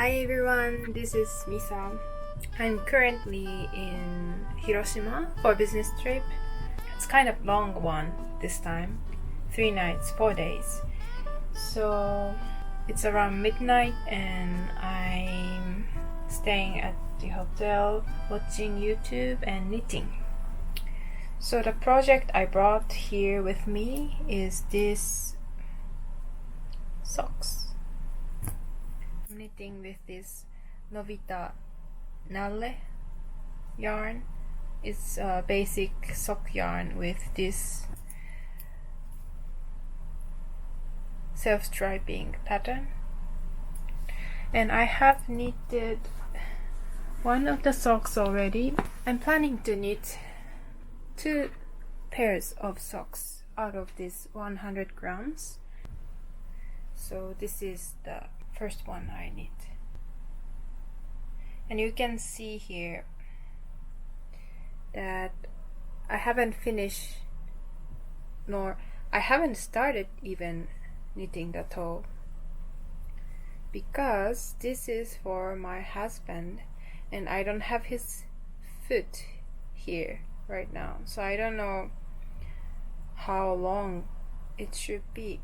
Hi everyone, this is Misa. I'm currently in Hiroshima for a business trip. It's kind of long one this time, 3 nights, 4 days. So it's around midnight and I'm staying at the hotel watching YouTube and knitting. So the project I brought here with me is this socks. I'm knitting with this Novita Nalle yarn. It's a basic sock yarn with this self-striping pattern. And I have knitted one of the socks already. I'm planning to knit 2 pairs of socks out of this 100 grams. So this is the first one I knit. And you can see here that I haven't finished, nor I haven't started even knitting the toe, because this is for my husband and I don't have his foot here right now, so I don't know how long it should be,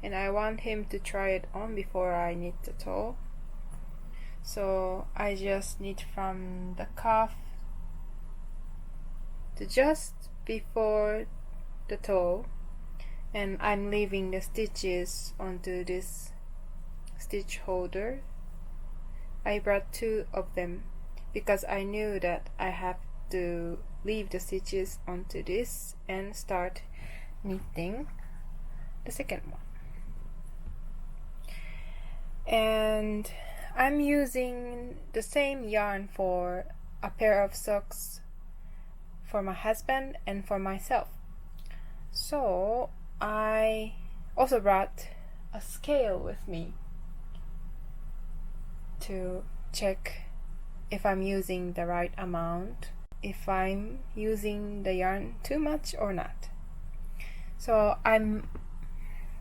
and I want him to try it on before I knit the toe. So I just knit from the cuff to just before the toe, and I'm leaving the stitches onto this stitch holder. I brought 2 of them because I knew that I have to leave the stitches onto this and start knitting the second one. And I'm using the same yarn for a pair of socks for my husband and for myself. So I also brought a scale with me to check if I'm using the right amount, if I'm using the yarn too much or not. So I'm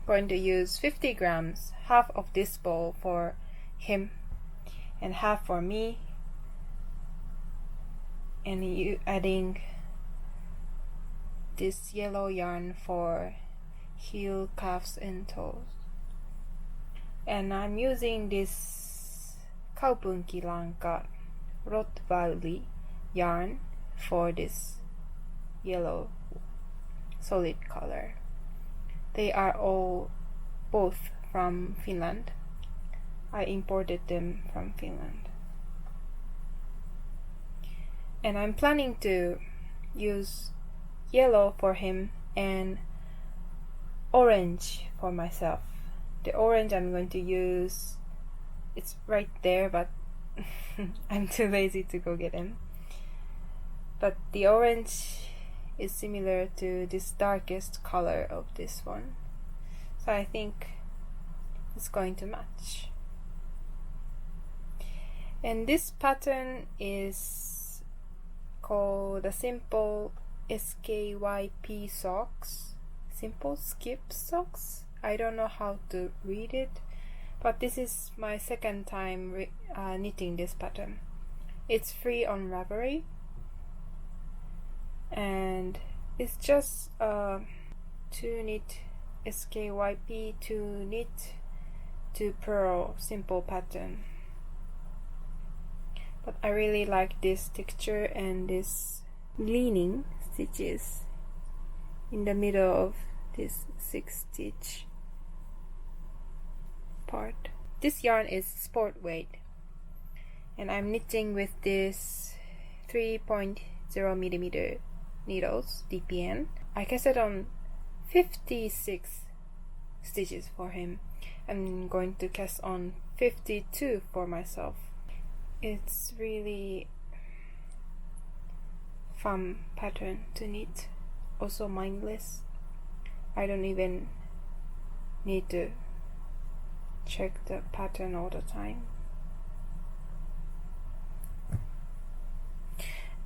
going to use 50 grams, half of this bowl for him and half for me, and adding this yellow yarn for heel, cuffs and toes. And I'm using this Kaupunkilanka Rottweiler yarn for this yellow solid color. They are both from Finland. I imported them from Finland. And I'm planning to use yellow for him and orange for myself. The orange I'm going to use, it's right there, but I'm too lazy to go get him. But the orange is similar to this darkest color of this one, so I think it's going to match. And this pattern is called the Simple SKYP socks, Simple Skip socks. I don't know how to read it, but this is my second time knitting this pattern. It's free on Ravelry, and it's just to knit SKYP, to knit to purl simple pattern. But I really like this texture and this leaning stitches in the middle of this 6 stitch part. This yarn is sport weight, and I'm knitting with this 3.0 millimeter needles, DPN. I cast it on 56 stitches for him. I'm going to cast on 52 for myself. It's really fun pattern to knit, also mindless. I don't even need to check the pattern all the time.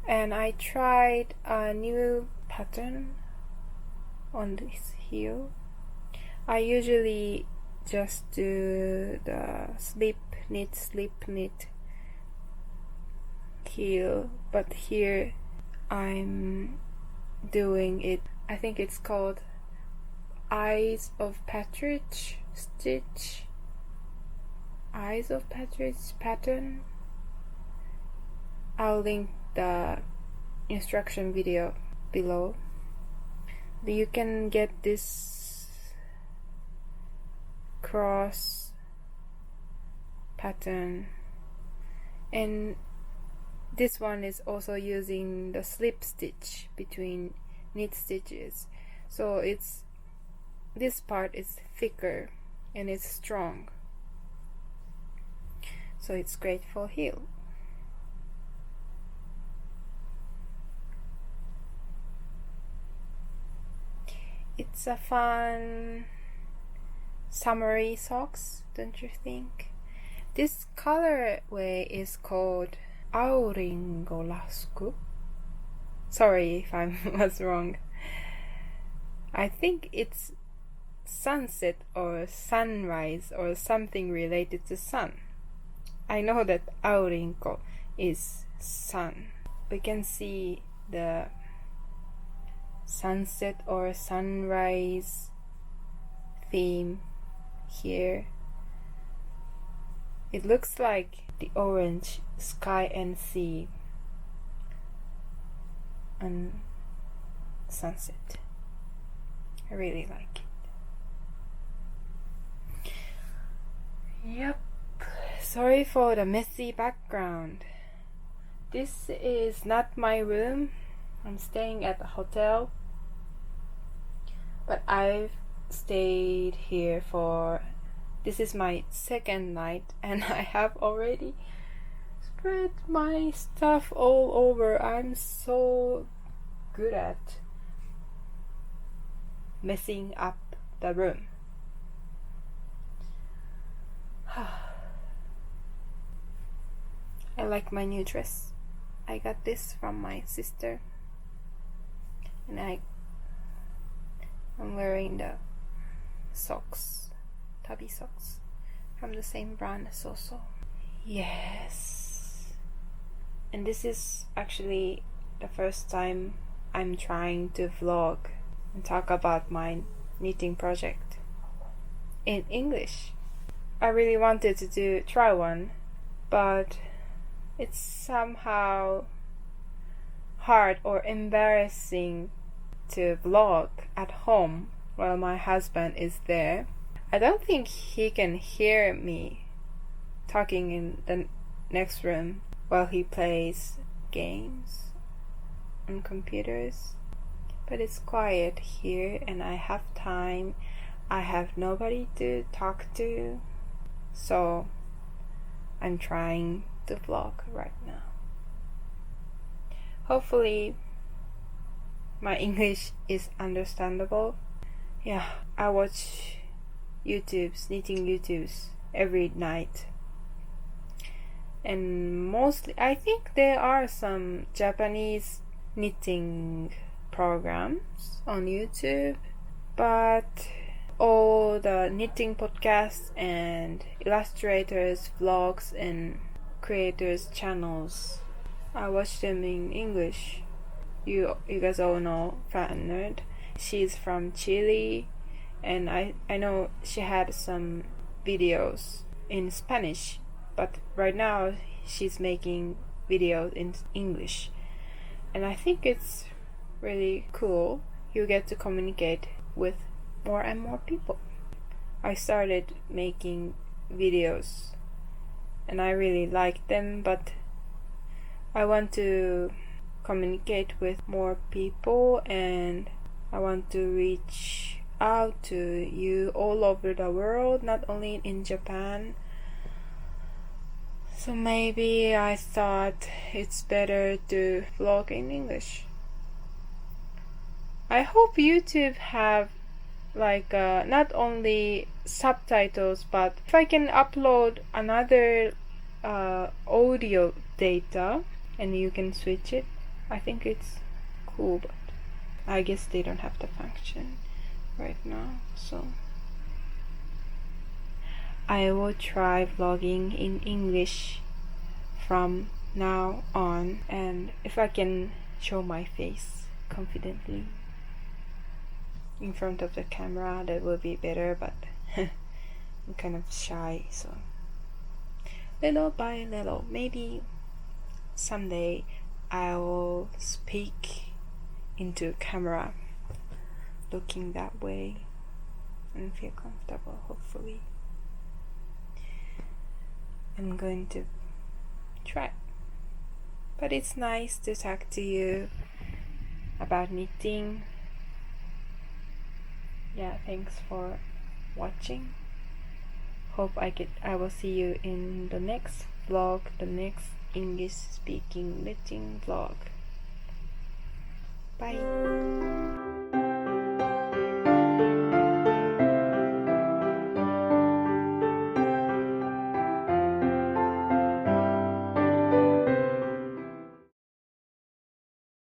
And I tried a new pattern on this heel. I usually just do the slip knit, slip, knit, heel, but here I'm doing it, I think it's called Eyes of Partridge stitch, Eyes of Partridge pattern. I'll link the instruction video below. You can get this cross pattern, and this one is also using the slip stitch between knit stitches, so this part is thicker and it's strong, so it's great for heel. It's a fun summery socks, don't you think? This colorway is called Auringolasku. Sorry if I was wrong. I think it's sunset or sunrise or something related to sun. I know that Aurinko is sun. We can see the sunset or sunrise theme here. It looks like the orange sky and sea and sunset. I really like it. Yep. Sorry for the messy background. This is not my room. I'm staying at a hotel, but I've stayed here for, this is my second night, and I have already spread my stuff all over. I'm so good at messing up the room. I like my new dress. I got this from my sister, and I'm wearing the socks, Tabi socks, from the same brand as Soso. Yes. And this is actually the first time I'm trying to vlog and talk about my knitting project in English. I really wanted to try one, but it's somehow hard or embarrassing to vlog at home while my husband is there. I don't think he can hear me talking in the next room while he plays games on computers. But it's quiet here and I have time. I have nobody to talk to, so I'm trying to vlog right now. Hopefully my English is understandable. Yeah, I watch knitting YouTubes every night. And mostly, I think there are some Japanese knitting programs on YouTube, but all the knitting podcasts and illustrators, vlogs, and creators' channels, I watch them in English. You guys all know Fan Nerd. She's from Chile, and I know she had some videos in Spanish, but right now she's making videos in English, and I think it's really cool. You get to communicate with more and more people. I started making videos and I really like them, but I want to communicate with more people and I want to reach out to you all over the world, not only in Japan. So maybe I thought it's better to vlog in English. I hope YouTube have not only subtitles, but if I can upload another audio data and you can switch it, I think it's cool, but I guess they don't have the function right now. So I will try vlogging in English from now on, and if I can show my face confidently in front of the camera, that will be better, but I'm kind of shy, so little by little, maybe someday I will speak into camera looking that way and feel comfortable. Hopefully I'm going to try. But it's nice to talk to you about knitting. Yeah, thanks for watching. Hope I will see you in the next vlog, the next English speaking knitting vlog. Bye.